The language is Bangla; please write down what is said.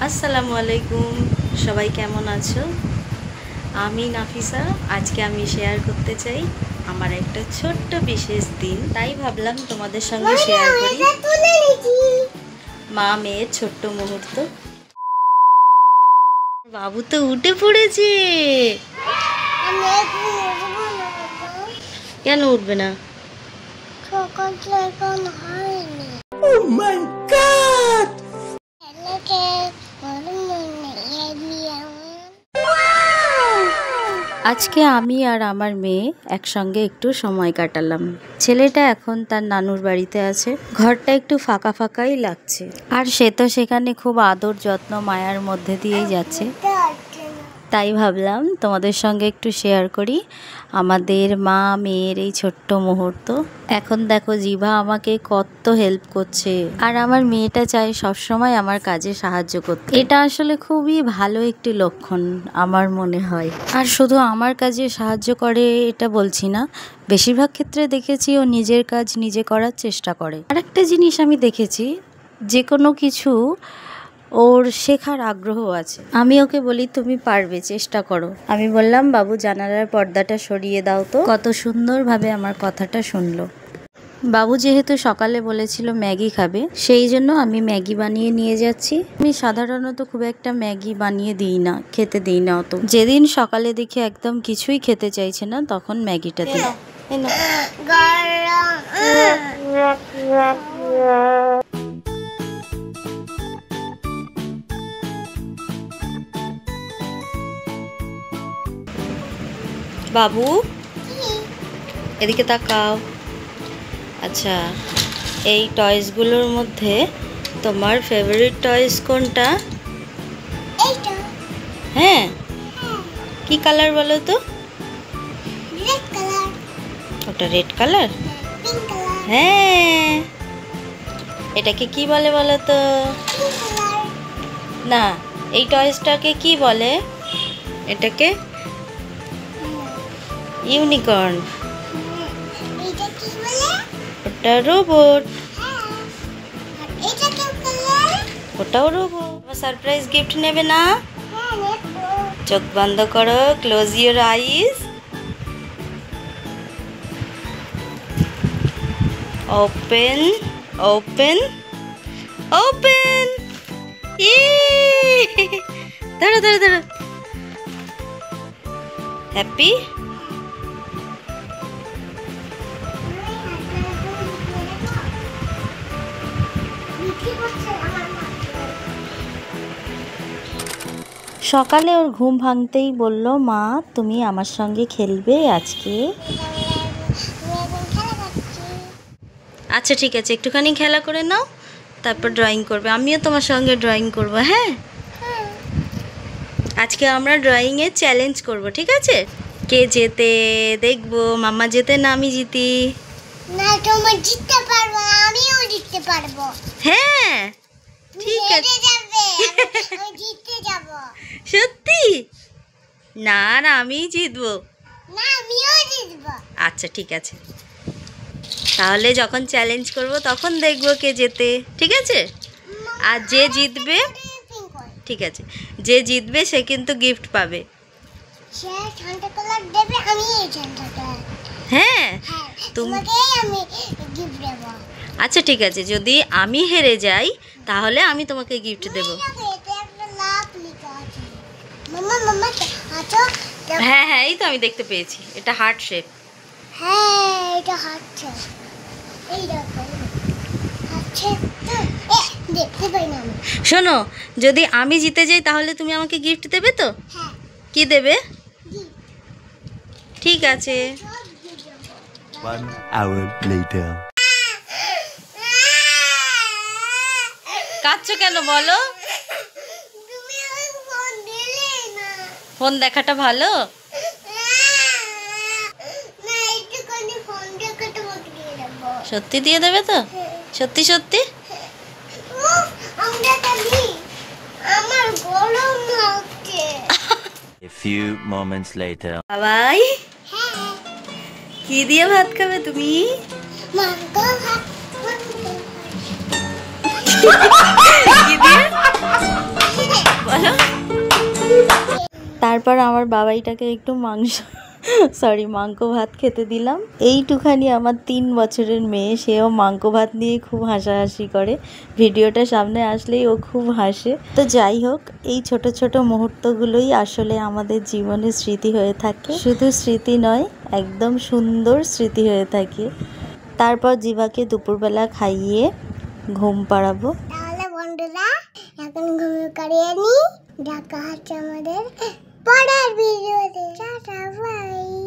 আসসালামু আলাইকুম, সবাই কেমন আছো? আমি নাফিসা। আজকে আমি শেয়ার করতে চাই আমার একটা ছোট্ট বিশেষ দিন, তাই ভাবলাম তোমাদের সঙ্গে শেয়ার করি মা মেয়ের ছোট্ট মুহূর্ত। বাবু তো উঠে পড়েছে। কেন উঠবে না? Oh my God! আজকে আমি আর আমার মেয়ে একসঙ্গে একটু সময় কাটালাম। ছেলেটা এখন তার নানুর বাড়িতে আছে, ঘরটা একটু ফাঁকা ফাঁকাই লাগছে, আর সে তো সেখানে খুব আদর যত্ন মায়ার মধ্যে দিয়েই যাচ্ছে। তাই ভাবলাম তোমাদের সঙ্গে একটু শেয়ার করি আমাদের মা মেয়ের এই ছোট্ট মুহূর্ত। এখন দেখো জিভা আমাকে কত হেল্প করছে, আর আমার মেয়েটা চায় সবসময় আমার কাজে সাহায্য করতে। এটা আসলে খুবই ভালো একটি লক্ষণ আমার মনে হয়। আর শুধু আমার কাজে সাহায্য করে এটা বলছি না, বেশিরভাগ ক্ষেত্রে দেখেছি ও নিজের কাজ নিজে করার চেষ্টা করে। আর একটা জিনিস আমি দেখেছি, যে কোনো কিছু ওর শেখার আগ্রহ আছে। আমি ওকে বলি তুমি পারবে, চেষ্টা করো। আমি বললাম বাবু জানালার পর্দাটা সরিয়ে দাও তো, কত সুন্দরভাবে আমার কথাটা শুনলো। বাবু যেহেতু সকালে বলেছিল ম্যাগি খাবে, সেই জন্য আমি ম্যাগি বানিয়ে নিয়ে যাচ্ছি। আমি সাধারণত খুব একটা ম্যাগি বানিয়ে দিই না, খেতে দিই না অত। যেদিন সকালে দেখি একদম কিছুই খেতে চাইছে না, তখন ম্যাগিটা দিই। বাবু এদিকে তাকাও। আচ্ছা, এই টয়েসগুলোর মধ্যে তোমার ফেভারিট টয়েস কোনটা? হ্যাঁ, কি কালার বলো তো? ওটা রেড কালার। হ্যাঁ, এটাকে কি বলে বলো তো? না, এই টয়েসটাকে কি বলে? এটাকে ইউনিকর্ন। ওটা রোবট। ওটাও রোবট। সারপ্রাইজ গিফট নেবে না? চোখ বন্ধ করো, close your eyes. Open open open. ধরো ধরো ধরো। হ্যাপি? সকালে ওর ঘুম ভাঙতেই বলল, মা তুমি আমার সঙ্গে খেলবে আজকে? আচ্ছা ঠিক আছে, একটুখানি খেলা করে নাও, তারপর ড্রয়িং করবে। আমিও তোমার সঙ্গে ড্রয়িং করব। হ্যাঁ, আজকে আমরা ড্রয়িংয়ে চ্যালেঞ্জ করব, ঠিক আছে? কে জেতে দেখবো, মাম্মা জেতে না আমি জিতি? না, তুমি জিততে পারবে, আমিও জিততে পারবো। হ্যাঁ ঠিক আছে, আমি জিততে যাব। সত্যি? না না, আমিই জিতবো। না, আমিও জিতবো। আচ্ছা ঠিক আছে, তাহলে যখন চ্যালেঞ্জ করব তখন দেখবো কে জেতে, ঠিক আছে? আর যে জিতবে, ঠিক আছে, যে জিতবে সে কিন্তু গিফট পাবে। সে সান্টা ক্লজ দেবে, আমি এই সান্টা ক্লজ। হ্যাঁ, তোমাকেই আমি গিফট দেব। আচ্ছা ঠিক আছে, যদি আমি হেরে যাই তাহলে আমি তোমাকে গিফট দেব। মাম্মা মাম্মা আছো? হ্যাঁ হ্যাঁ, এই তো আমি দেখতে পেয়েছি, এটা হার্ট শেপ। হ্যাঁ, এটা হার্ট শেপ। এই দেখো হার্ট শেপ। দেখতে পাই না আমি। শোনো, যদি আমি জিতে যাই তাহলে তুমি আমাকে গিফট দেবে তো? হ্যাঁ। কি দেবে? ঠিক আছে। 1 hour later. কাঁদছো কেন বলো? তুমি আমাকে ফোন দিলে না। ফোন দেখাটা ভালো? না, একটুখানি ফোন দেখাতে তোমাকে দিয়ে দেবো। সত্যি দিয়ে দেবে তো? সত্যি সত্যি? আমার গরম লাগছে। A few moments later. বাবাই, কি দিয়ে ভাত খাবে তুমি? মাংস ভাত। কি দিয়ে? তারপর আমার বাবাইটাকে একটু মাংস ভাত খেতে দিলাম। এইটুখানি আমার 3 বছরের মেয়ে, সেও মাংস ভাত নিয়ে খুব হাসাহাসি করে। ভিডিওটা সামনে আসলেই ও খুব হাসে। তো যাই হোক, এই ছোট ছোট মুহূর্তগুলোই আসলে আমাদের জীবনের স্মৃতি হয়ে থাকে। শুধু স্মৃতি নয়, একদম সুন্দর স্মৃতি হয়ে থাকে। তারপর জিভাকে দুপুরবেলা খাইয়ে ঘুম পাড়াবো। তাহলে বন্ধুরা এখন ঘুমিয়ে কাটিয়ে নি। দেখা হচ্ছে আমাদের পরের ভিডিওতে। Tata bye.